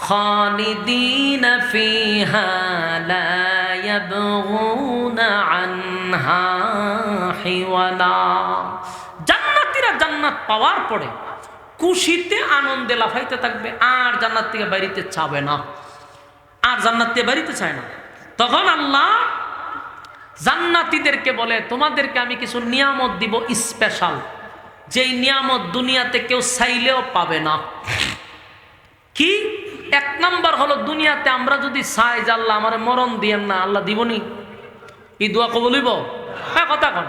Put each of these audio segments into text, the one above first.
খালিদিনা ফিহা লা ইয়াবগুনা আনহা হিওয়ালা। জান্নাতীরা জান্নাত পাওয়ার পরে খুশিতে আনন্দে লাফাইতে থাকবে, আর জান্নাত থেকে বাইরিতে চাবে না, আর জান্নাত থেকে বাইরিতে চায় না। তখন আল্লাহ জান্নাতীদেরকে বলে, তোমাদেরকে আমি কিছু নিয়ামত দিব স্পেশাল, যেই নিয়ামত দুনিয়াতে কেউ চাইলেও পাবে না। কি? এক নাম্বার হলো, দুনিয়াতে আমরা যদি চাই যে আল্লাহ আমার মরণ দিয়েন না, আল্লাহ দিবনি? এই দোয়া কবুল হইব? হ্যাঁ, কথা কন।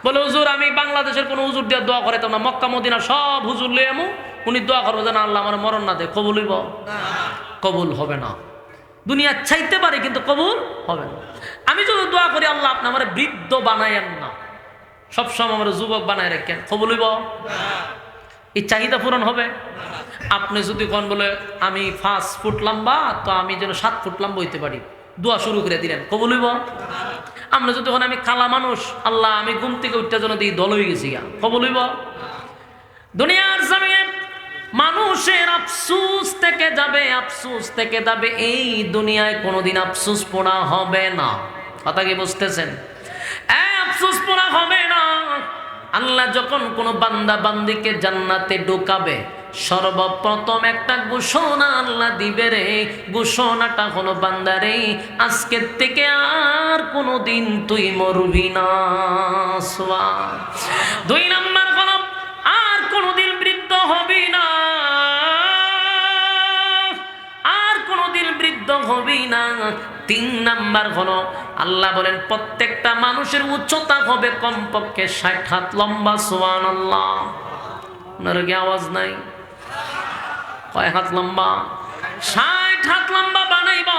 বলে হুজুর আমি বাংলাদেশের কোন হুজুর দিয়ে দোয়া করে তো না, মক্কা মদিনা সব হুজুর লই আমু, উনি দোয়া করবো যে না আল্লাহ আমার মরণ না দে, কবুল হইব? কবুল হবে না। দুনিয়া চাইতে পারে কিন্তু কবুল হবে না। আমি যদি দোয়া করি আল্লাহ আপনি আমার বৃদ্ধ বানায়েন না, সবসময় আমার যুবক বানায় রাখেন, কবুল হইব? এই চাহিদা পূরণ হবে? আপনি যদি কোন বলে আমি 5 ফুট লম্বা, তো আমি যেন 7 ফুট লম্বা হইতে পারি, দোয়া শুরু করে দিলেন, কবুল হইব? আমরা যদি আমি কালা মানুষ, আল্লাহ আমি ঘুম থেকে উঠতে যেন দিই দল হয়ে গেছি, কবুল হইব? দুনিয়ার জমিনে মানুষের আফসোস থেকে যাবে, আফসোস থেকে যাবে, এই দুনিয়ায় কোনোদিন আফসোস পোড়া হবে না। কথা কি বুঝতেছেন? আফসোস পোড়া হবে না। আল্লাহ যখন কোনো বান্দা বান্দিকে জান্নাতে ঢোকাবে, সর্বপ্রথম একটা ঘোষণা আল্লাহ দিবে রে। ঘোষণাটা হলো, বান্দারে আজকের থেকে আর কোনোদিন তুই মরবি না। দুই নাম্বার হলো, আর কোনোদিন বৃদ্ধ হবি না, আর কোনোদিন বৃদ্ধ হবি না। 3 নাম্বার হলো, আল্লাহ বলেন প্রত্যেকটা মানুষের উচ্চতা হবে কমপক্ষে 60 হাত লম্বা। সুবহানাল্লাহ। আপনার কি আওয়াজ নাই? কয় হাত লম্বা? 60 হাত লম্বা বানাইব।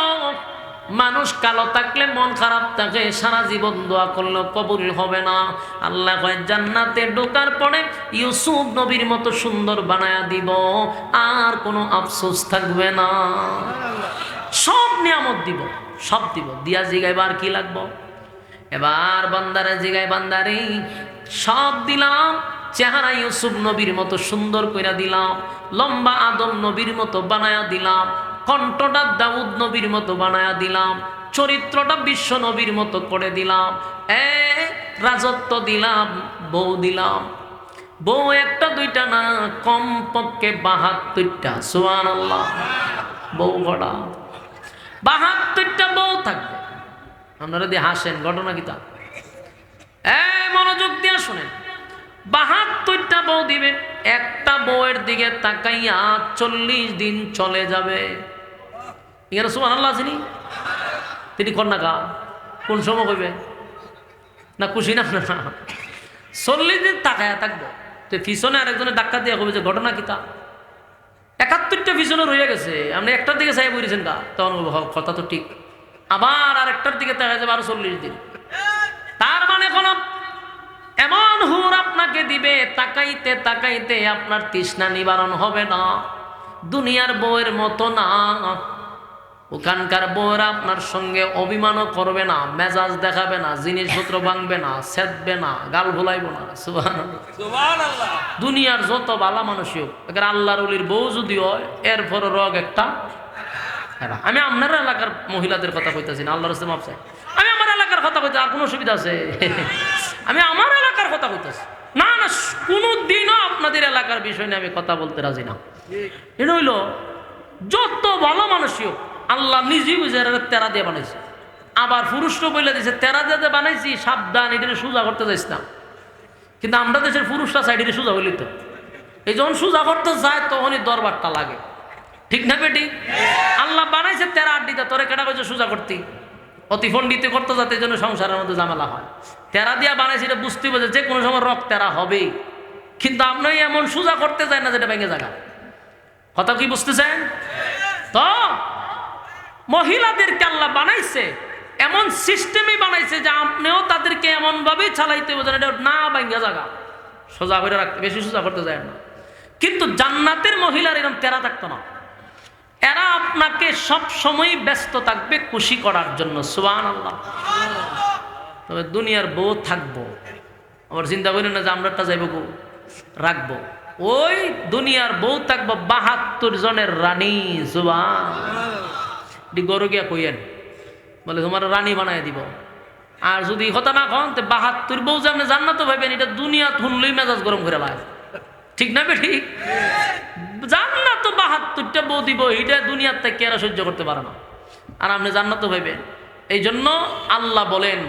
মানুষ কালো থাকলে, মন খারাপ থাকে, সারা জীবন দোয়া করলেও কবুল হবে না। আল্লাহ কয় জান্নাতে ঢোকার পরে ইউসুফ নবীর মতো সুন্দর বানায়া দিব, আর কোনো আফসোস থাকবে না। সব নিয়ামত দিব, সব দিব। দিয়া জিগাইবার কি লাগবো? এবার বান্দারে জিগাই, বান্দারে সব দিলাম, চেহারা ইউসুফ নবীর মতো সুন্দর কইরা দিলাম, লম্বা আদম নবীর মতো বানায়া দিলাম, কণ্ঠটা দাউদ নবীর মতো বানায়া দিলাম, চরিত্রটা বিশ্ব নবীর মতো করে দিলাম, রাজত্ব দিলাম, বউ দিলাম। বউ একটা দুইটা না, কমপক্ষে 72টা। সুবহানাল্লাহ। বউ গড়া 72টা বউ থাকবে। আপনারা দিয়ে হাসেন, ঘটনা কি তা? মনোযোগ দিয়ে শুনেন। 72টা বউ দিবেন। একটা বউয়ের দিকে তাকাইয়া 40 দিন চলে যাবে। এখানে সুবহানাল্লাহ আছেনি? তিনি কন্যা গা কোন সময় কইবে না, খুশি না? 40 দিন তাকাইয়া থাকবো। তো পিছনে আরেকজনের ধাক্কা দিয়ে কবে যে ঘটনা কি তা? 71টা পিছনে রয়ে গেছে, আপনি একটার দিকে চাই বলেছেন গা, তখন কথা তো ঠিক। আবার আরেকটার দিকে তাকাই যাবে আরো 40 দিন। তার মানে কোন এমন হুর আপনাকে দিবে, তাকাইতে তাকাইতে আপনার তৃষ্ণা নিবারণ হবে না। দুনিয়ার বউয়ের মতো না, ওখানকার বউরা আপনার সঙ্গে অভিমানও করবে না, মেজাজ দেখাবে না, জিনিসপত্র ভাঙবে না, সেদবে না, গাল ভোলাইব না। সুবহানাল্লাহ। দুনিয়ার যত ভালো মানুষই হোক, আল্লাহর ওলির বউ যদি হয়, এরপর রগ একটা। আমি আপনার এলাকার মহিলাদের কথা কইতেছি না, আল্লাহর রাস্তায় মাপ চাই। আমি আমার এলাকার কথা কইতে, আর কোনো অসুবিধা আছে? আমি আমার এলাকার কথা কইতেছি। না না, কোনোদিনও আপনাদের এলাকার বিষয় নিয়ে আমি কথা বলতে রাজি না। এটা হইল যত ভালো মানুষই হোক, আল্লাহ নিজেই বুঝে তেরা দিয়ে বানাইছে। আবার পুরুষরা বলে দিয়েছে তেরা দিয়ে বানাইছি, সাবধান, এটা সোজা করতে যাইস না। কিন্তু আমরা দেশের পুরুষরা সাইডে সোজা হইলি তো, এই যখন সোজা করতে যায় তখনই দরবারটা লাগে। ঠিক না বেটি? আল্লাহ বানাইছে তেরা আড্ডিতে, তোরে কেটা কইছে সোজা করতি, অতি ফন্ডিতে করতে যাতে যেন সংসারের মধ্যে ঝামেলা হয়। তেরা দিয়া বানাইছে, এটা বুঝতে বোঝে যে কোনো সময় রক তেরা হবেই। কিন্তু আপনি এমন সোজা করতে যায় না যেটা ভেঙে জায়গা। কথা কি বুঝতেছেন? তো মহিলাদেরকে আল্লাহ বানাইছে, এমন সিস্টেমই বানাইছে যে আপনিও তাদেরকে এমন ভাবেই চালাইতে বোঝেন এটা না ভাঙ্গা জায়গা, সোজা করে রাখতে, বেশি সোজা করতে যায় না। কিন্তু জান্নাতের মহিলার এরকম তেরা থাকতো না। এরা আপনাকে সব সময় ব্যস্ত থাকবে খুশি করার জন্য। সুবহানাল্লাহ। তবে দুনিয়ার বউ থাকবো, আবার চিন্তা করি না যে আমরা একটা যাইব রাখবো, ওই দুনিয়ার বউ থাকবো 72 জনের রানী। সুবহান, গরু গিয়া কইয়েন, বলে তোমার রানী বানায় দিব। আর যদি কথা না কন 72 বউ যে আপনি জান্নাত ভাইবেন, এটা দুনিয়া শুনলেই মেজাজ গরম করে লাগে। ঠিক না ঠিক? জান্নাত 72টা বউ দিব, এটা দুনিয়ার থেকে এরা সহ্য করতে পারে না। আর আপনি জান্নাত ভাইবেন। এই জন্য আল্লাহ বলেন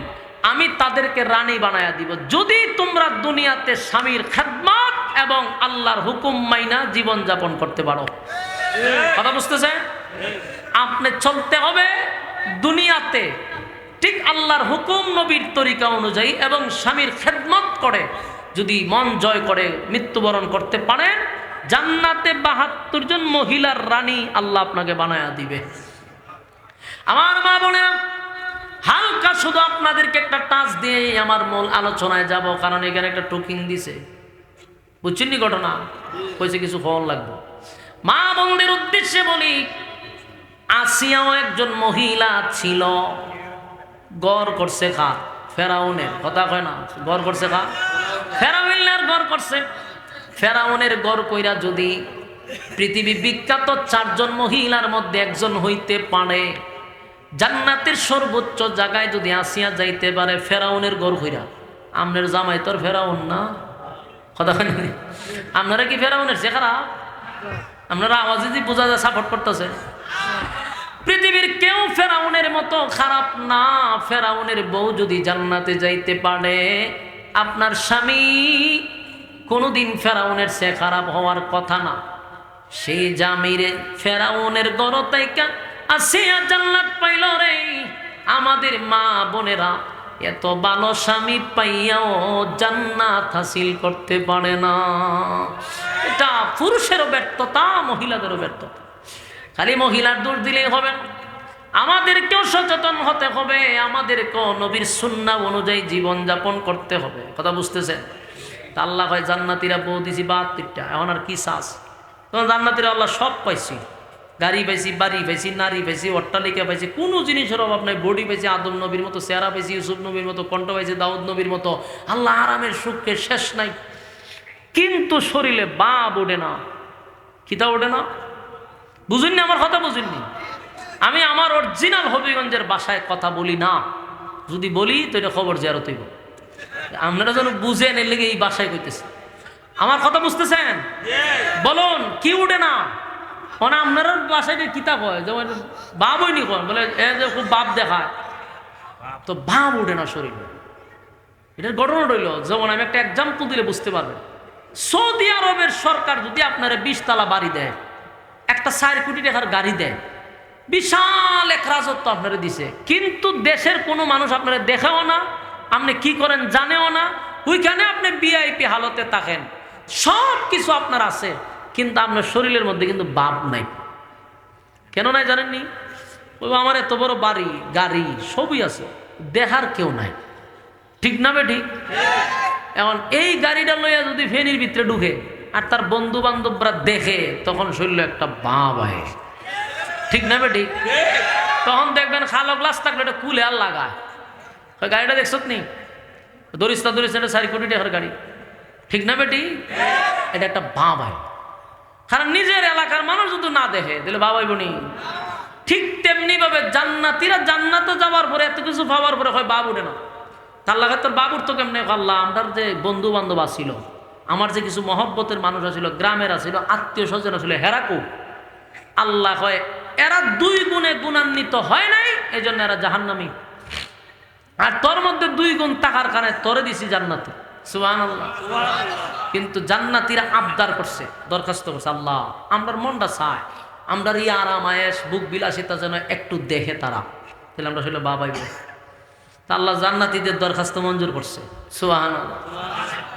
আমি তাদেরকে রানী বানায়া দিব যদি তোমরা দুনিয়াতে স্বামীর খেদমত এবং আল্লাহর হুকুম মাইনা জীবন যাপন করতে পারো। কথা বুঝতেছে? আপনি চলতে হবে দুনিয়াতে ঠিক আল্লাহর হুকুম নবীর তরিকা অনুযায়ী এবং স্বামীর খেদমত করে যদি মন জয় করে মৃত্যুবরণ করতে পারেন, জান্নাতে 72 জন মহিলার রানী আল্লাহ আপনাকে বানায়া দিবে। আমার মা বোনেরা, হালকা শুধু আপনাদেরকে একটা টাচ দিয়ে আমার মূল আলোচনায় যাব, কারণ এখানে একটা টুকিং দিছে, বুঝছেন ঘটনা কইছে কিছু ফল লাগবে। মা বোনদের উদ্দেশ্যে বলি, আসিয়াও একজন মহিলা ছিল, গড় করছে খা ফেরাউনের, কথা কয় না, গড় করছে খা ফেরাউনের গড় করছে। ফেরাউনের গড় কইরা যদি পৃথিবী বিখ্যাত 4 জন মহিলার মধ্যে একজন হইতে পারে, জান্নাতের সর্বোচ্চ জায়গায় যদি আসিয়া যাইতে পারে ফেরাউনের গড় কইরা, আমনের জামাই তোর ফেরাউন না? কথা কয় না? আপনারা কি ফেরাউনের সে খারাপ? আপনারা আওয়াজে যে বোঝা যায় সাপোর্ট করতেছে। পৃথিবীর কেউ ফেরাউনের মতো খারাপ না। ফেরাউনের বউ যদি জান্নাতে যাইতে পারে, আপনার স্বামী কোনোদিন ফেরাউনের সে খারাপ হওয়ার কথা না। সেই জামিরে ফেরাউনের গড়তাইকা আসিয়া জান্নাত পাইল রে। আমাদের মা বোনেরা এত ভালো স্বামী পাইয়াও জান্নাত হাসিল করতে পারে না। এটা পুরুষেরও ব্যর্থতা, মহিলাদেরও ব্যর্থতা। খালি মহিলার দোষ দিলেই হবে না, আমাদেরকেও সচেতন হতে হবে, আমাদেরকেও নবীর সুন্নাহ অনুযায়ী জীবন যাপন করতে হবে। কথা বুঝতেছেন? তা আল্লাহ কয় জান্নাতীরা বউ দিছি 72টা, এখন আর কি চাস? তখন জান্নাতীরা আল্লাহ সব পাইছি, গাড়ি পাইছি, বাড়ি পাইছি, নারী পাইছি, অট্টালিকা পাইছি, কোনো জিনিসের অভাব নাই। বডি পাইছি আদম নবীর মতো, চেহারা পাইছি ইউসুফ নবীর মতো, কণ্ঠ পাইছি দাউদ নবীর মতো। আল্লাহ আরামের সুখের শেষ নাই, কিন্তু শরীরে বাপ ওঠে না, খিতা ওঠে না। বুঝুননি আমার কথা? বুঝুননি? আমি আমার অরিজিনাল হবিগঞ্জের বাসায় কথা বলি না, যদি বলি তো এটা খবর জিয়ারত হইব। আপনারা যেন বুঝেন, এর লেগে এই বাসায় কইতেছে। আমার কথা বুঝতেছেন? বলুন কি উঠে না? মানে আপনারা বাসায় কিতাব হয় যেমন বাপ হয়নি কন, বলে এ যে খুব বাপ দেখায়, তো বাপ উঠে না শরীরে। এটার ঘটনা রইল, যেমন আমি একটা এক্সাম্পল দিলে বুঝতে পারবেন। সৌদি আরবের সরকার যদি আপনারা 20 তলা বাড়ি দেয়, একটা 4 কোটি টাকার গাড়ি দেয়, বিশাল এক রাজত্ব আপনারা দিছে, কিন্তু দেশের কোনো মানুষ আপনারা দেখেও না, আপনি কি করেন জানেও না, ওইখানে আপনি ভিআইপি হালতে থাকেন, সব কিছু আপনার আছে, কিন্তু আপনার শরীরের মধ্যে কিন্তু বাপ নাই। কেন নাই জানেননি? ওই আমার এত বড় বাড়ি গাড়ি সবই আছে, দেখার কেউ নাই। ঠিক না বে ঠিক? এখন এই গাড়িটা লইয়া যদি ফেনির ভিতরে ঢুকে আর তার বন্ধু বান্ধবরা দেখে, তখন শরীরে একটা বাপ হয়। ঠিক না বে ঠিক? তখন দেখবেন খালো গ্লাস থাকলে এটা কুলে আর লাগায়, গাড়িটা দেখছ নি, দরিস্তা এটা 4 কোটি টাকার গাড়ি। ঠিক না বেটি? এটা একটা বাপ হয়, কারণ নিজের এলাকার মানুষ যদি না দেখে তাহলে বাবাই বনি। ঠিক তেমনি ভাবে জান্নাতীরা জান্নাতে যাওয়ার পরে এত কিছু পাওয়ার পরে হয় বাপ উঠে না। তার লাগে তোর বাবুর তো কেমনে? আল্লাহ আমার যে বন্ধু বান্ধব আসিল, আমার যে কিছু মহব্বতের মানুষ আসিল, গ্রামের আসিল, আত্মীয় স্বজন আসিল, হেরাকু আল্লাহ হয় এরা 2 গুণে গুণান্বিত হয় নাই, এই জন্য এরা জাহান্নামী। আর তোর মধ্যে 2 গুণ টাকার কারণে তোরে দিছি জান্নাতে। সুবহানাল্লাহ। কিন্তু জান্নাতীরা আবদার করছে, দরখাস্ত করছে, আল্লাহ আমরার মনটা চায়, আমরা ই আরাম আয়েশ বুক বিলাসিতা যেন একটু দেখে তারা, তাহলে আমরা আসলে বাবাই বল। তা আল্লাহ জান্নাতীদের দরখাস্ত মঞ্জুর করছে। সুবহানাল্লাহ।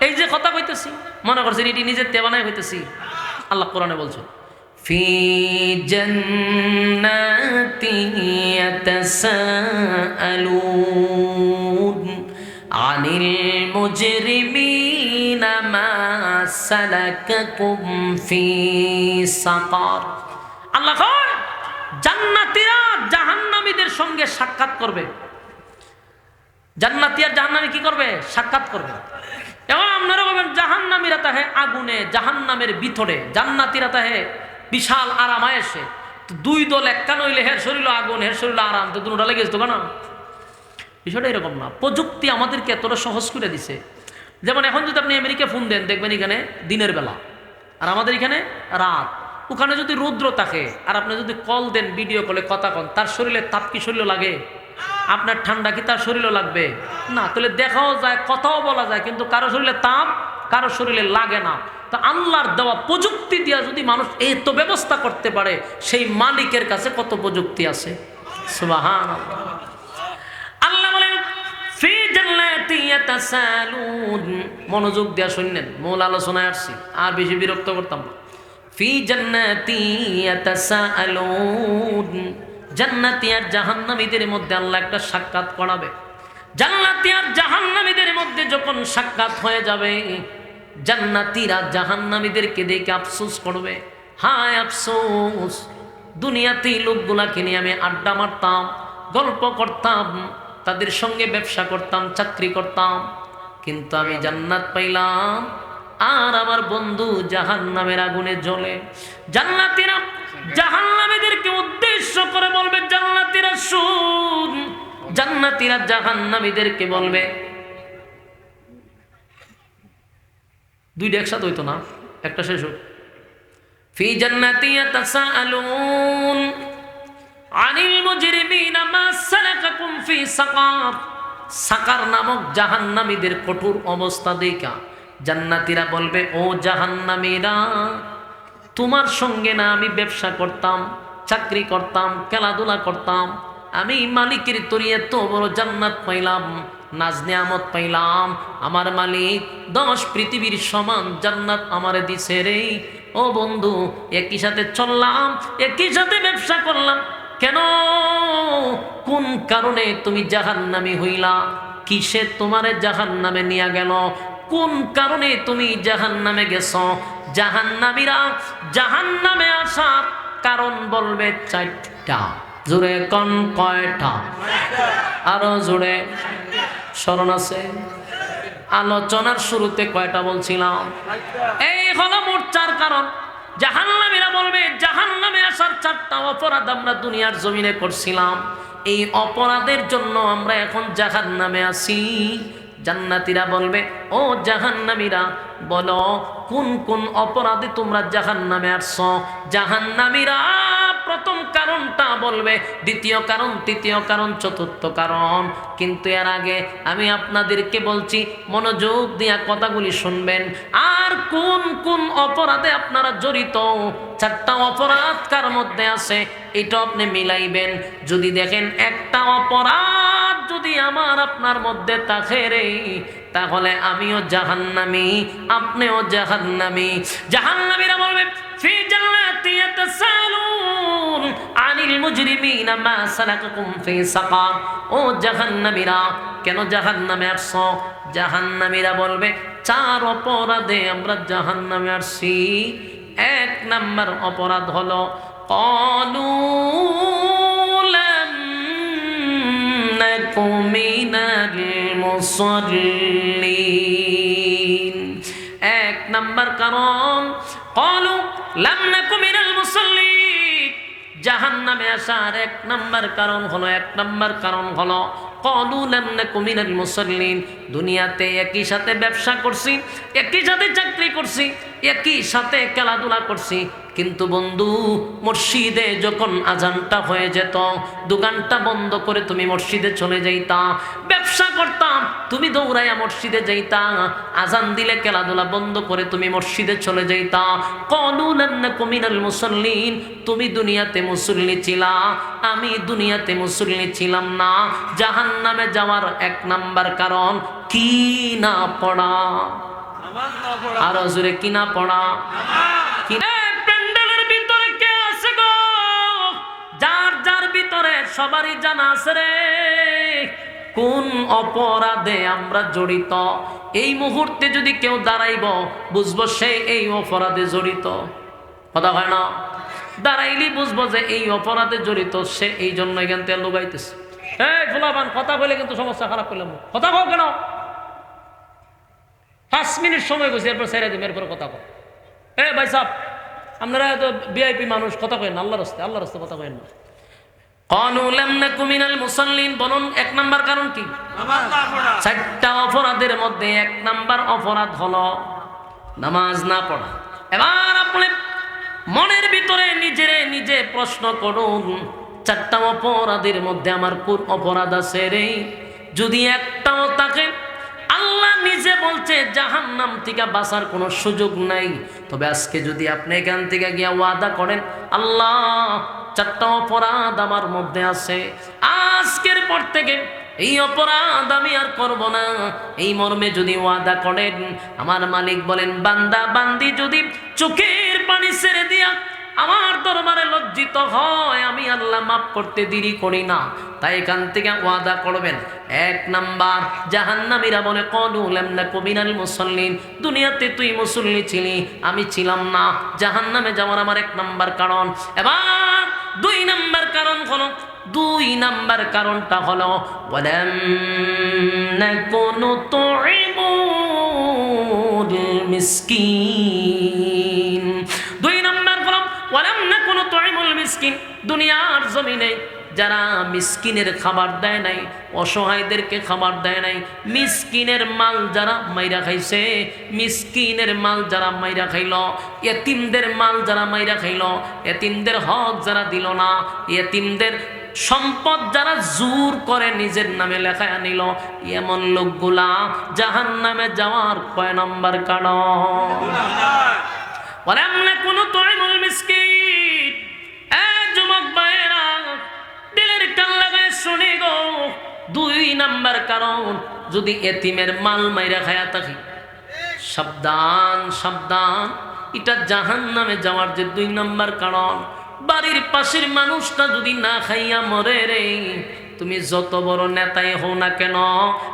এই যে কথা কইতেছি, মনে করছেন এটি নিজের তেবানায় হইতেছি, আল্লাহ কোরআনে বলছে ফি জান্নাতি ইয়াতাসাআলুন আনিল মুজরিমিনা মা সালাকাকুম ফি সাকার। আল্লাহ কয় জান্নাতীরা জাহান্নামীদের সঙ্গে সাক্ষাৎ করবে। জান্নাতী আর জাহান্নামী কি করবে? সাক্ষাৎ করবে। এখন আপনারা বলবেন জাহান্নামীরা তাহে আগুনে, জাহান্নামের ভিতরে, জান্নাতীরা তাহে বিশাল আরাম আয়েসে। দুই দল একখান হইলে হের শরীর আগুন, হের শরীর আরাম, তো দুটা লেগেছে তো কেন? বিষয়টা এরকম না। প্রযুক্তি আমাদেরকে এতটা সহজ করে দিছে। যেমন এখন যদি আপনি আমেরিকা ফোন দেন, দেখবেন এখানে দিনের বেলা, আর আমাদের এখানে রাত। ওখানে যদি রৌদ্র থাকে আর আপনি যদি কল দেন, ভিডিও কলে কথা কন, তার শরীরে তাপ কি শরীরে লাগে? আপনার ঠান্ডা কি তার শরীরে লাগবে? না। তাহলে দেখাও যায়, কথাও বলা যায়, কিন্তু কারো শরীরে তাপ, কারো শরীরে লাগে না। তো আল্লাহর দেওয়া প্রযুক্তি দিয়া যদি মানুষ এত ব্যবস্থা করতে পারে, সেই মালিকের কাছে কত প্রযুক্তি আছে। সুবহানাল্লাহ। আল্লাহ বলেন ফি জান্নাতি ইয়াতাসালুন। মনোযোগ দিয়া শুনলেন, মূল আলোচনায় আসছি, আর বেশি বিরক্ত করতাম না। ফি জান্নাতি ইয়াতাসালুন। জান্নাতি আর জাহান্নামীদের মধ্যে আল্লাহ একটা সাক্ষাৎ করাবে। জান্নাতি আর জাহান্নামীদের মধ্যে যখন সাক্ষাৎ হয়ে যাবে, জান্নাতীরা জাহান্নামীদেরকে দেখে আফসোস করবে, হায় আফসোস, দুনিয়াতেই লোকগুলাকে নিয়ে আমি আড্ডা মারতাম, গল্প করতাম, তাদের সঙ্গে ব্যবসা করতাম, চাকরি করতাম, কিন্তু আমি জান্নাত পাইলাম আর আমার বন্ধু জাহান্নামের আগুনে জ্বলে। জান্নাতীরা জাহান্নামীদেরকে উদ্দেশ্য করে বলবে, জান্নাতীরা শুন। জান্নাতীরা জাহান্নামীদেরকে বলবে, দুইটা একসাথে হইতো না, একটা শেষ হোক। ফি জান্নাতি ইয়াতাসাআলুন আনিল মুজরিমিনা মা সালাকাকুম ফি সাকার। সাকার নামক জাহান্নামীদের কঠোর অবস্থা দেখা জান্নাতীরা বলবে, ও জাহান্নামীরা, তোমার সঙ্গে না আমি ব্যবসা করতাম, চাকরি করতাম, খেলাধুলা করতাম, আমি মালিকের তরি এত বড় জান্নাত পাইলাম, নাজ নিয়ামত পাইলাম, আমার মালিক 10 পৃথিবীর সমান জান্নাত আমারে দিছে রে। ও বন্ধু, একই সাথে চললাম, একই সাথে ব্যবসা করলাম, কেন, কোন কারণে তুমি জাহান্নামী হইলা? কিসে তোমারে জাহান্নামে নিয়ে গেল? কোন কারণে তুমি জাহান্নামে গেছো? জাহান্নামীরা জাহান্নামে আসার কারণ বলবে 4টা। জোরে কোন কয়টা? আরো জোরে স্মরণ আছে? আলোচনার শুরুতে কয়টা বলছিলাম? এই হলো মোট 4 কারণ। জাহান্নামীরা বলবে জাহান্নামে আসার 4টা অপরাধ আমরা দুনিয়ার জমিনে করছিলাম, এই অপরাধের জন্য আমরা এখন জাহান্নামে আছি। জান্নাতীরা বলবে, ও জাহান্নামীরা, বলো কোন কোন অপরাধে তোমরা জাহান্নামে আসছো? জাহান্নামীরা প্রথম কারণটা বলবে, দ্বিতীয় কারণ, তৃতীয় কারণ, চতুর্থ কারণ। কিন্তু এর আগে আমি আপনাদেরকে বলছি, মনোযোগ দিয়া কথাগুলি শুনবেন। আর কোন কোন অপরাধে আপনারা জড়িত, 4টা অপরাধ কার মধ্যে আছে এটা আপনি মিলাইবেন। যদি দেখেন একটা অপরাধ যদি আমার আপনার মধ্যে থাকে রে, তাহলে আমিও জাহান্নামী, আপনিও জাহান্নামী। জাহান্নামীরা বলবে, ফি জান্নাতি ইয়াতাসালুন আনিল মুজরিমিনা মা সালাকাকুম ফি সাকার। ও জাহান্নামীরা, কেন জাহান্নামে আসছো? জাহান্নামীরা বলবে, 4 অপরাধে আমরা জাহান্নামে আসছি। 1 নাম্বার অপরাধ হলো ক্বালু লাম নাকু মিনাল মুসাল্লিন। 1 নাম্বার কারণ ক্বালু লাম নাকু মিনাল মুসাল্লিন। জাহান্নামে আসার 1 নাম্বার কারণ হলো, 1 নাম্বার কারণ হলো ক্বালু লাম নাকু মিনাল মুসাল্লিন। দুনিয়াতে একই সাথে ব্যবসা করছি, একই সাথে চাকরি করছি, একই সাথে খেলাধুলা করছি, কিন্তু বন্ধু মসজিদে যখন আজানটা হয়ে যেত, দোকানটা বন্ধ করে তুমি মসজিদে চলে যাইতা, ব্যবসা করতাম, তুমি দৌড়াইয়া মসজিদে যাইতা, আজান দিলে খেলাধুলা বন্ধ করে তুমি মসজিদে চলে যাইতা। ক্বালু লাম নাকু মিনাল মুসাল্লিন। তুমি দুনিয়াতে মুসল্লি ছিলা, আমি দুনিয়াতে মুসল্লি ছিলাম না। জাহান্নামে যাওয়ার 1 নাম্বার কারণ কি না পড়া। আরো জোরে কি না পড়া? প্যান্ডেলের ভিতরে কে আছে গো? যার যার ভিতরে সবারই জানা আছে রে কোন অপরাধে আমরা জড়িত। এই মুহূর্তে যদি কেউ দাঁড়াইব, বুঝবো সে এই অপরাধে জড়িত। কথা হয় না? দাঁড়াইলি বুঝবো যে এই অপরাধে জড়িত সে, এই জন্য এখান থেকে লুকাইতেছে। এই ফুলাবান কথা বলে কিন্তু সমস্যা খারাপ করলাম, কথা বল কেন? 5 মিনিট সময় গেছে, এরপর ছেড়ে দিবে, এরপর কথা কয় এ ভাই সাহেব আপনারা তো ভিআইপি মানুষ, কথা কয়েন না, আল্লাহর রাস্তায় কথা কয়েন না। ক্বালু লাম নাকু মিনাল মুসাল্লিন, বলুন 1 নাম্বার কারণ কি? 4টা অপরাধের মধ্যে 1 নাম্বার অপরাধ হলো নামাজ না পড়া। এবার আপনি মনের ভিতরে নিজে প্রশ্ন করুন, 4টা অপরাধের মধ্যে আমার কোন অপরাধ আছে রে? যদি একটাও থাকে, আল্লাহ নিজে বলছে জাহান্নাম থেকে বাঁচার কোনো সুযোগ নাই। তবে আজকে যদি আপনি এখান থেকে গিয়া ওয়াদা করেন, আল্লাহ 4টা অপরাধ আমার মধ্যে আছে, আজকের পর থেকে এই অপরাধ আমি আর করব না, এই মর্মে যদি ওয়াদা করেন, আমার মালিক বলেন বান্দা বান্দি যদি চোখের পানি ছেড়ে দিয়া আমার দরবারে লজ্জিত হয়, আমি আল্লাহ মাফ করতে দেরি করি না। তাই এখান থেকে ওয়াদা করবেন। 1 নাম্বার, জাহান্নামীরা বলে ক্বালু লাম নাকু মিনাল মুসাল্লিন, দুনিয়াতে তুই মুসল্লি ছিলি, আমি ছিলাম না, জাহান্নামে যাওয়ার আমার 1 নাম্বার কারণ। এবার 2 নাম্বার কারণ হলো, 2 নাম্বার কারণটা হলো ওয়ালাম নাকু নুতঈমুল মিসকিন। 2 নাম্বার হলো ওয়ালাম নাকু নুতঈমুল মিসকিন, দুনিয়ার জমিনে যারা মিসকিনের খাবার দেয় নাই, অসহায়দেরকে খাবার দেয় নাই, মিসকিনের মাল যারা মাইরা খাইছে, মিসকিনের মাল যারা মাইরা খাইল, এতিমদের মাল যারা মাইরা খাইল, এতিমদের হক যারা দিল না, এতিমদের সম্পদ যারা জোর করে নিজের নামে লেখায় আনিল, এমন লোকগুলা জাহান্নামে যাওয়ার কয় নাম্বার কারণ? ওয়ালাম নাকু নুতঈমুল মিসকিন। যুবক ভাইয়েরা দিলের কান লাগায় শুনি গো, 2 নাম্বার কারণ, যদি এতিমের মাল মাইরা খায়া থাকি, সাবধান সাবধান, এটা জাহান্নামে যাওয়ার যে 2 নাম্বার কারণ। বাড়ির পাশের মানুষটা যদি না খাইয়া মরে রে, তুমি যত বড় নেতাই হও না কেন,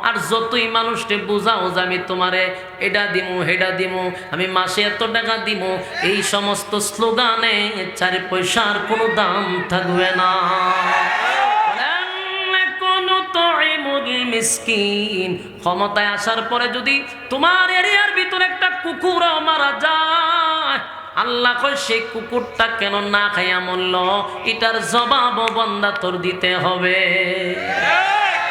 আর যতই মানুষকে বুঝাও যে আমি তোমারে এটা দিমু হেডা দিমু, আমি মাসে এত টাকা দিমু, এই সমস্ত স্লোগানে 4 পয়সার কোনো দাম থাকবে না। মিসকিন, ক্ষমতায় আসার পরে যদি তোমার এরিয়ার ভিতরে একটা কুকুর মারা যায়, আল্লাহ কয় সেই কুকুরটা কেন না খাইয়া মরল, এটার জবাব বান্দা তোর দিতে হবে।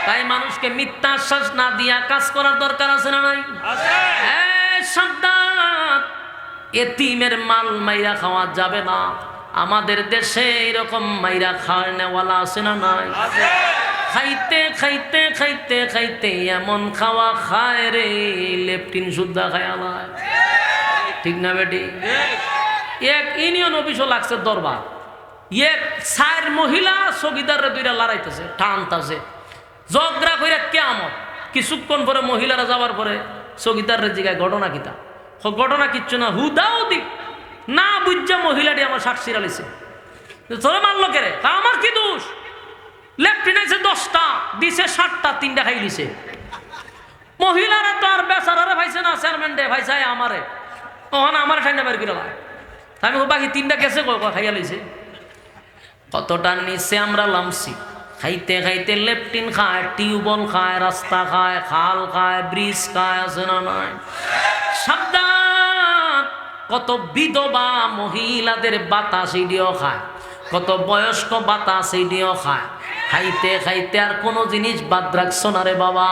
তাই মানুষকে মিথ্যা আশ্বাস না দিয়া কাজ করার দরকার আছে না নাই? সাবধান, এতিমের মাল মাইরা খাওয়া যাবে না। আমাদের দেশে এরকম মাইরা খাওয়ার নেওয়ালা আছে না নাই? খাইতে খাইতে খাইতে খাইতে এমন খাওয়া খায় রে, লেপটিন শুদ্ধা খায় আলায়, ঠিক না বেটি? এক ইউনিয়ন অফিসও লাগছে দরবার, 4 মহিলা চৌকিদাররা 2টা লড়াইতেছে, টানতেছে, ঝগড়া কইরা কেমন। কিছুক্ষণ পরে মহিলারা যাওয়ার পরে চৌকিদাররা জিগায় ঘটনা কিতা? ঘটনা কিচ্ছু না, হুদাও দিক না বুঝা মহিলাটি আমার শার্ট ছিড়ালিছে। তোরে মারলো কে রে? আমার কি দোষ? লেফটিন আছে 10টা, দিছে 7টা, 3টা খাই দিছে। মহিলারা তো আর বেচারারে ভাইছে না, চেয়ারম্যান ডে ভাইছে আমারে, ওখানে আমার ঠান্ডা বের করে লাই, আমি বাকি 3টা গেছে খাইয়া লইছে। কতটা নিচে আমরা লামছি, খাইতে খাইতে লেফটিন খায়, টিউবওয়েল খায়, রাস্তা খায়, খাল খায়, ব্রিজ খায়, আছে না নাই? সাবধান, কত বিধবা মহিলাদের বাতাস ইডিও খায়, কত বয়স্ক বাতাস ইডিও খায়। খাইতে খাইতে আর কোনো জিনিস বাদ রাখছো না রে বাবা,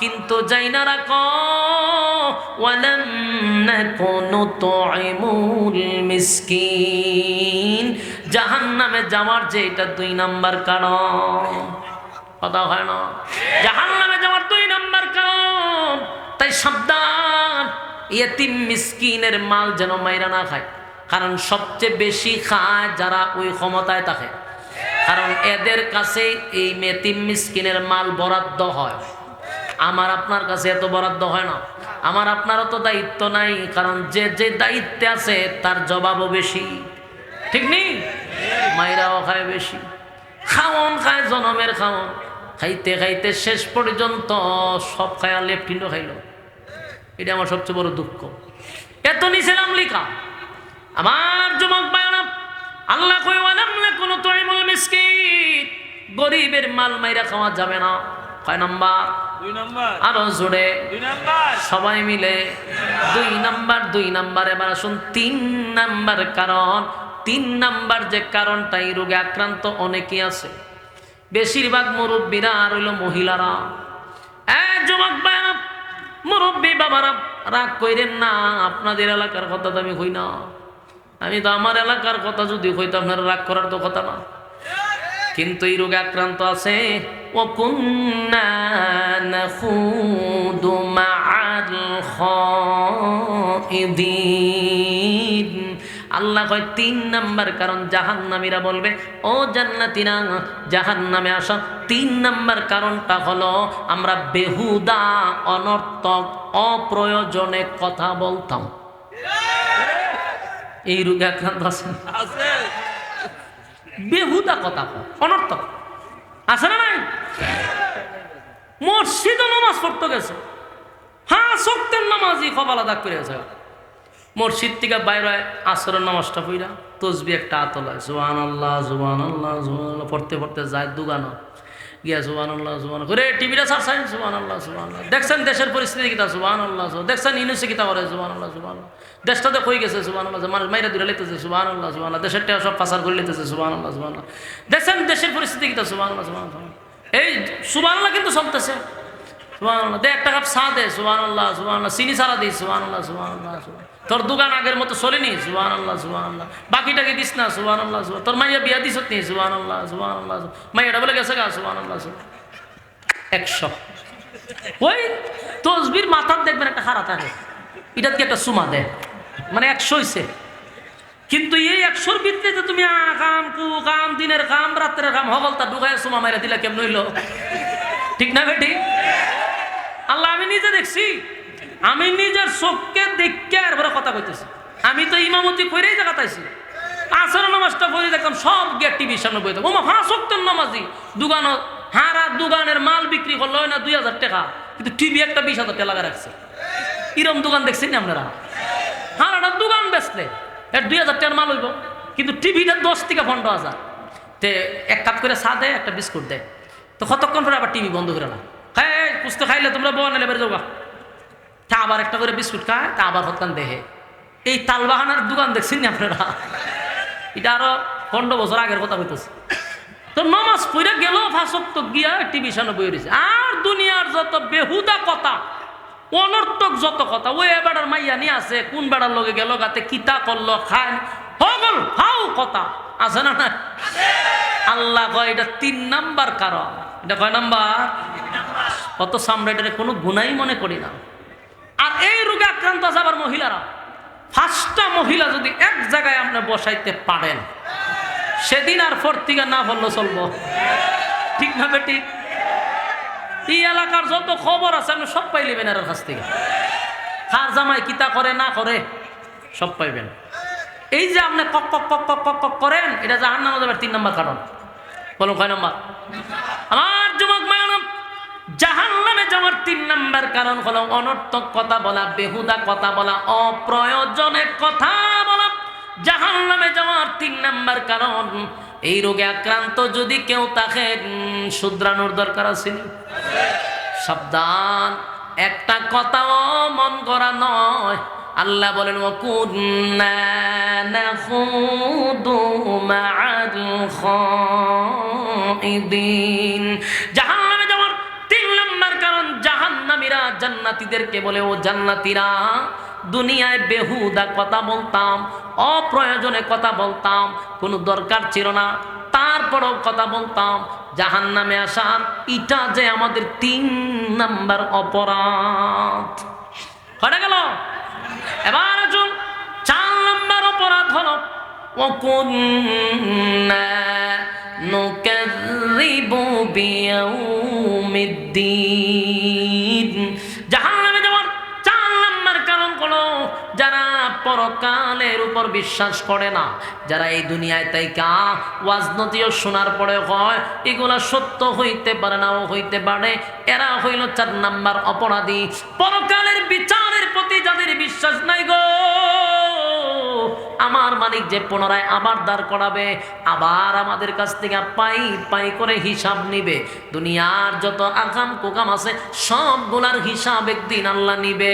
কিন্তু যাই না রাখো ওয়ালাম নাকু নুতঈমুল মিসকিন, জাহান্নামে যাওয়ার যে এটা 2 নাম্বার কারণ। কথা হয় না? জাহান্নামে যাওয়ার 2 নাম্বার কারণ। তাই সাবধান, এতিম মিসকিনের মাল যেন মাইরা না খায়, কারণ সবচেয়ে বেশি খায় যারা ওই ক্ষমতায় থাকে, কারণ এদের কাছে এই এতিম মিসকিনের মাল বরাদ্দ হয়। আমার আপনার কাছে এত বরাদ্দ হয় না, আমার আপনারও তো দায়িত্ব নাই, কারণ যে যে দায়িত্বে আছে তার জবাবও বেশি, ঠিক নেই? মাইরাও খায় বেশি, খাওয়ন খায় জনমের খাওয়ন, খাইতে খাইতে শেষ পর্যন্ত সব খায়া লেফটিনও খাইল। এটা আমার সবচেয়ে বড় দুঃখ। এত নিছিলাম লিখা আমার যুবক ভাইরা, আল্লাহ কই ওয়ালাম নাকু নুতঈমুল মিসকিন, গরিবের মাল মাইরা খাওয়া যাবে না। 6 নাম্বার আরো জোরে সবাই মিলে 2 নাম্বার। এবার আসুন 3 নাম্বার কারণ। 3 নাম্বার যে কারণটা, এই রোগে আক্রান্ত অনেকেই আছে, বেশিরভাগ মুরব্বীরা আর হইল মহিলারা। যুবক ভাইরা, মুরব্বী বাবারা, রাগ কইরেন না, আপনাদের এলাকার কথা তো আমি কই না, আমি তো আমার এলাকার কথা যদি কইতো আপনারা রাগ করার তো কথা না। কিন্তু এই রোগে আক্রান্ত আছে। ওয়াকুন্না নাখুদু মাআল খাইদিন। আল্লাহ কয় 3 নাম্বার কারণ জাহান্নামীরা বলবে, ও জান্নাতীরা জাহান্নামে আসো। 3 নাম্বার কারণটা হলো আমরা বেহুদা, অনর্থক, অপ্রয়োজনে কথা বলতাম। এই রোগে আক্রান্ত আছে, বেহুদা কথা, অনর্থক আছে না নাই? মসজিদে নামাজ পড়তে গেছে, হ্যাঁ সত্যের নামাজই কপালা দাগ করে গেছে। মসজিদ থেকে বাইরে আসরের নামাজটা পড়া তসবি একটা আতলায় সুবহানাল্লাহ সুবহানাল্লাহ সুবহানাল্লাহ পড়তে পড়তে যায় দোকানো গিয়া সুবহানাল্লাহ সুবহানাল্লাহ করে টিভিটা ছাড়ছেন সুবহানাল্লাহ সুবহানাল্লাহ। দেখছেন দেশের পরিস্থিতি কিতা সুবহানাল্লাহ, দেখছেন ইউনিসে কিতা করে সুবহানাল্লাহ সুবহানাল্লাহ। দেশটাতে কই গেছে সুবহানাল্লাহ, মানুষ মাইরা দূরে লেতেছে সুবহানাল্লাহ সুবহানাল্লাহ, দেশের টাকা সব পাচার করে লেতেছে সুবহানাল্লাহ সুবহানাল্লাহ। দেখছেন দেশের পরিস্থিতি কিতা সুবহানাল্লাহ সুবহানাল্লাহ। এই সুবহানাল্লাহ কিন্তু চলতেছে সুবহানাল্লাহ। দে একটা কাপ চা দে সুবহানাল্লাহ সুবহানাল্লাহ, চিনি ছাড়া দিই সুবহানাল্লাহ সুবহানাল্লাহ। তোর দোকান আগের মতো চলেনি সুবহানাল্লাহ সুবহানাল্লাহ, বাকিটাকে দিস না সুবহানাল্লাহ। তোর মাইয়া বিয়া দিস নি সুবহানাল্লাহ সুবহানাল্লাহ, মাইয়াটা বলে গেছে গা সুবহানাল্লাহ 100। ওই তসবির মাথার দেখবেন একটা হারা থাকে, এটাতে একটা সুমা দেয়, মানে 100 হইছে। কিন্তু এই 100-র ভিত্তিতে তুমি কাম কু কাম, দিনের কাম রাত্রের কাম হগলতা ঢুকায় সুমা মাইরা দিলা কেমন হইল? ঠিক না বেটি? আল্লাহ আমি নিজে দেখছি, আমি নিজের চোখকে দেখে এরপরে কথা কইতেছি। আমি তো ইমামতি কইরেই জায়গা পাইছি, আসর নামাজটা পড়ে দেখলাম সব গিয়ে টিভির সামনে বইতে, ওমা 5 ওয়াক্তের নামাজি দোকান, হারা দোকানের মাল বিক্রি করলো না 2000 টাকা, কিন্তু টিভি একটা 20,000 টাকা লাগা রাখছে। এরকম দোকান দেখছেন না আপনারা? হারাটা দোকান বেচলে 2000 টাকার মাল হইব, কিন্তু টিভিটা 10 থেকে 15,000। তে 1 কাপ করে চা দেয়, একটা বিস্কুট দেয়, তো কতক্ষণ পরে আবার টিভি বন্ধ করে না খায়। কুস্তো খাইলে তোমরা বউ নালে বেড়ে যাবা, তা আবার একটা করে বিস্কুট খায়, তা আবার হতকান দেহে। এই তালবাহানার দোকান দেখছেন না আপনারা? এটা আরো 15 বছর আগের কথা হইতেছে। তো নামাজ পড়ে গেল 5 ওয়াক্ত গিয়া টিভি সামনে বই রয়েছে। আর দুনিয়ার যত বেহুদা কথা, অনর্থক যত কথা, ওই বেড়ার মাইয়া নিয়ে আছে, কোন বেড়ার লগে গেল গাতে কিতা করলো খায় হগল হাউ কথা আছে না না? আল্লাহ কয় এটা 3 নাম্বার কারণ। এটা কয় নাম্বার? কত সামরাইটারে কোনো গুনাই মনে করি না। আর এই রোগে আক্রান্ত আছে আবার মহিলারা। 5টা মহিলা যদি এক জায়গায় আপনি বসাইতে পারেন, সেদিন আর ফর্তিকা না বললো চলবো। ঠিক না বেটি? এই এলাকার যত খবর আছে আপনি সব পাইলেবেন এর কাছ থেকে। কার জামাই কিতা করে না করে সব পাইবেন। এই যে আপনি কক কক কক কক কক কক করেন, এটা জাহান্নামে যাবার 3 নাম্বার কারণ। বলো কয় নাম্বার? আমার যুবক মায়েরা, জাহান্নামে যাওয়ার 3 নাম্বার কারণ হলো অনর্থক কথা বলা, বেহুদা কথা বলা, অপ্রয়োজনে কথা বলা। জাহান্নামে যাওয়ার 3 নাম্বার কারণ। এই রোগে আক্রান্ত যদি কেউ থাকে, শুধরানোর দরকার আছে। সাবধান, একটা কথাও মন করা নয়। আল্লাহ বলেন ওয়াকুন্না নাখুদু মাআল খাইদিন। জাহান্নামে যাওয়ার 3 নাম্বার কারণ, জাহান্নামীরা জান্নাতীদেরকে বলে, ও জান্নাতীরা দুনিয়ায় বেহুদা কথা বলতাম, অপ্রয়োজনে কথা বলতাম, কোনো দরকার ছিল না, তারপরও কথা বলতাম। জাহান্নামে আসার এটা যে আমাদের 3 নাম্বার অপরাধ। কটা গেল? এবার আসুন 4 নাম্বার অপরাধ হলো ওয়াকুন্না নুকাযযিবু বিয়াউমিদ্দিন। জাহান্নামে যাওয়ার 4 নাম্বার কারণ হলো যারা পরকালের উপর বিশ্বাস করে না, যারা এই দুনিয়ায় তাইকা ওয়াজ নতিও শোনার পরে হয় এগুলা সত্য হইতে পারে না, ও হইতে পারে, এরা হইল 4 নাম্বার অপরাধী। পরকালের বিচারের প্রতি যাদের বিশ্বাস নাই গো, আমার মালিক যে পুনরায় আবার দাঁড় করাবে, আবার আমাদের কাছ থেকে পাই পাই করে হিসাব নিবে। দুনিয়ার যত আকাম কুকাম আছে সবগুলার হিসাব একদিন আল্লাহ নিবে।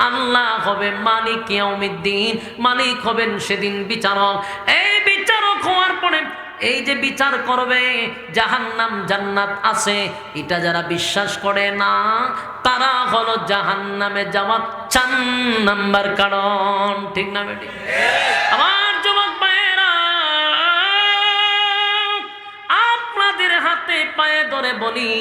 আল্লাহ হবে মালিক ইয়াউমিদ্দিন, মালিক হবেন সেদিন বিচারক। এই বিচারক হওয়ার পরে এই যে বিচার করবে, জাহান্নাম জান্নাত আছে, এটা যারা বিশ্বাস করে না তারা হলো জাহান্নামে যাওয়ার 4 নাম্বার কারণ। ঠিক না বেটি? আমার যুবক ভাইয়েরা, আপনাদের হাতে পায়ে ধরে বলি,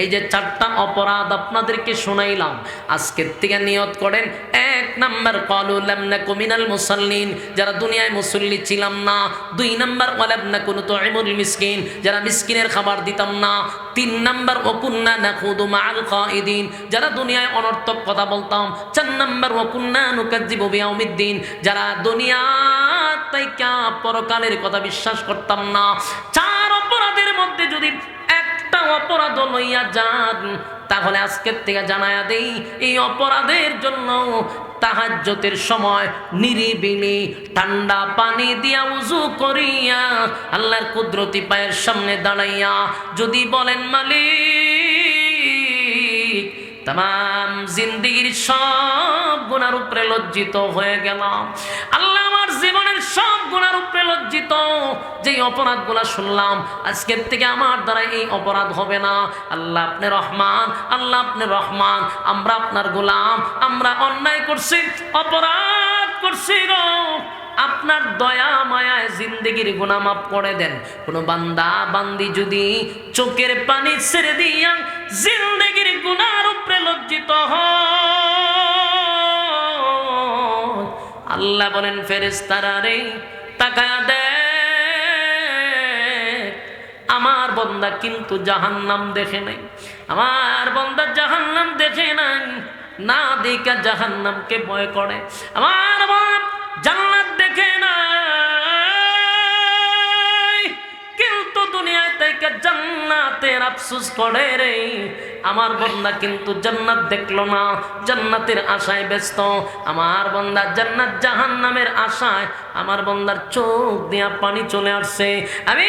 এই যে 4টা অপরাধ আপনাদেরকে শোনাইলাম, আজকের থেকে নিয়ত করেন। 1 নাম্বার ক্বালু লাম নাকু মিনাল মুসাল্লিন, যারা দুনিয়ায় মুসল্লি ছিলাম না। 2 নাম্বার ওয়ালাম নাকু নুতঈমুল মিসকিন, যারা মিসকিনের খাবার দিতাম না। 3 নাম্বার ওয়াকুন্না নাখুদু মাআল কাঈদিন, যারা দুনিয়ায় অনর্থক কথা বলতাম। 4 নাম্বার ওয়াকুন্না নুকাজ্জিবু বিয়াউমিদ্দিন, যারা দুনিয়া তাইকা পরকালের কথা বিশ্বাস করতাম না। 4 অপরাধের মধ্যে যদি একটা অপরাধ লইয়া যান, তাহলে আজকের থেকে জানায়া দেই, এই অপরাধের জন্য তাহাজ্জুদের সময় নিরিবিলি ঠান্ডা পানি দিয়া উযু করিয়া আল্লাহর কুদরতি পায়ের সামনে দাঁড়াইয়া যদি বলেন, মালিক তাম জিন্দেগির সব গুনার উপরে লজ্জিত হয়ে গেলাম, আল্লাহ আমার জীবনের সব গুনার উপরে লজ্জিত, যেই অপরাধগুলা শুনলাম আজকের থেকে আমার দ্বারা এই অপরাধ হবে না। আল্লাহ আপনি রহমান, আল্লাহ আপনি রহমান, আমরা আপনার গোলাম, আমরা অন্যায় করছি, অপরাধ করছি গো, আপনার দয়া মায়ায় জিন্দেগির গুনাহ মাফ করে দেন। কোন বান্দা বান্দি যদি চোখের পানি ছেড়ে দিয়া জিন্দেগির গুনার উপরে লজ্জিত হয়, আল্লাহ বলেন ফেরেশতারা রে তাকায়া দে, আমার বান্দা কিন্তু জাহান্নাম দেখে নাই, আমার বান্দা জাহান্নাম দেখে নাই, না দেখা জাহান্নামকে ভয় করে। আমার বাপ জান্নাত দেখে নাই, কিন্তু দুনিয়ায় থেকে জান্নাতের আফসোস করে রে। আমার বান্দা কিন্তু জান্নাত দেখলো না, জান্নাতের আশায় ব্যস্ত। আমার বান্দা জান্নাত জাহান্নামের আশায়, আমার বান্দার চোখ দিয়া পানি চলে আসছে। আমি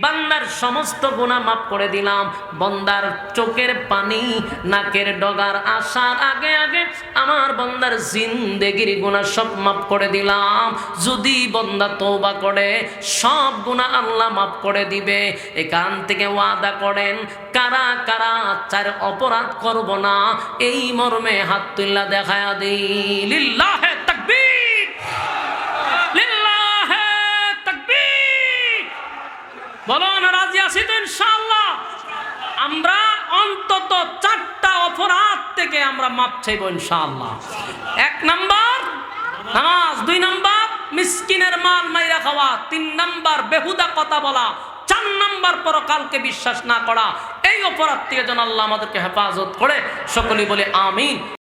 বান্দার সমস্ত গুনাহ মাফ করে দিলাম, বান্দার চোখের পানি নাকের ডগার আসার আগে আগে আমার বান্দার জিন্দেগির গুনাহ সব মাফ করে দিলাম। যদি বান্দা তওবা করে সব গুনাহ আল্লাহ মাফ করে দিবে। এখান থেকে ওয়াদা করেন, কারা কারা 4 অপরাধ করব না, এই মর্মে হাত তুল্লা দেখায়া দেই। লিল্লাহে তাকবীর, লিল্লাহে তাকবীর। বলুন রাজি আছি তো ইনশাআল্লাহ? আমরা অন্তত 4টা অপরাধ থেকে আমরা মাপ চাইব ইনশাআল্লাহ। 1 নাম্বার নামাজ, 2 নাম্বার মিসকিনের মাল মাইরা খাওয়া, 3 নাম্বার বেহুদা কথা বলা, 4 নাম্বার পরকালকে বিশ্বাস না করা। এই অপরাধ থেকে যেন আল্লাহ আমাদেরকে হেফাজত করে। সকলেই বলে আমিন।